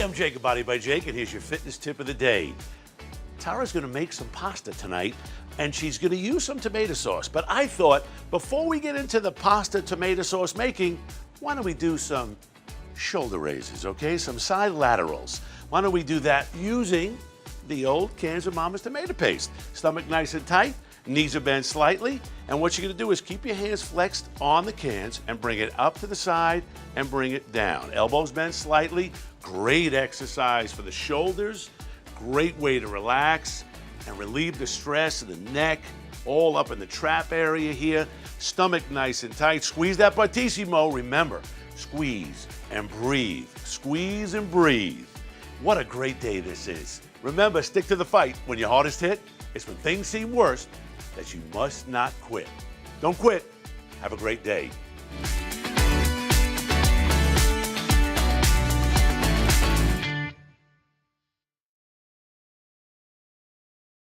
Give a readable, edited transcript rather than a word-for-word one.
Hey, I'm Jacob Body by Jake, and here's your fitness tip of the day. Tara's gonna make some pasta tonight, and she's gonna use some tomato sauce. But I thought, before we get into the pasta tomato sauce making, why don't we do some shoulder raises, okay? Some side laterals. Why don't we do that using the old cans of Mama's tomato paste? Stomach nice and tight, knees are bent slightly, and what you're gonna do is keep your hands flexed on the cans and bring it up to the side and bring it down. Elbows bent slightly. Great exercise for the shoulders. Great way to relax and relieve the stress of the neck, all up in the trap area here. Stomach nice and tight. Squeeze that buttissimo. Remember, squeeze and breathe. Squeeze and breathe. What a great day this is. Remember, stick to the fight. When your heart is hit, it's when things seem worse that you must not quit. Don't quit. Have a great day.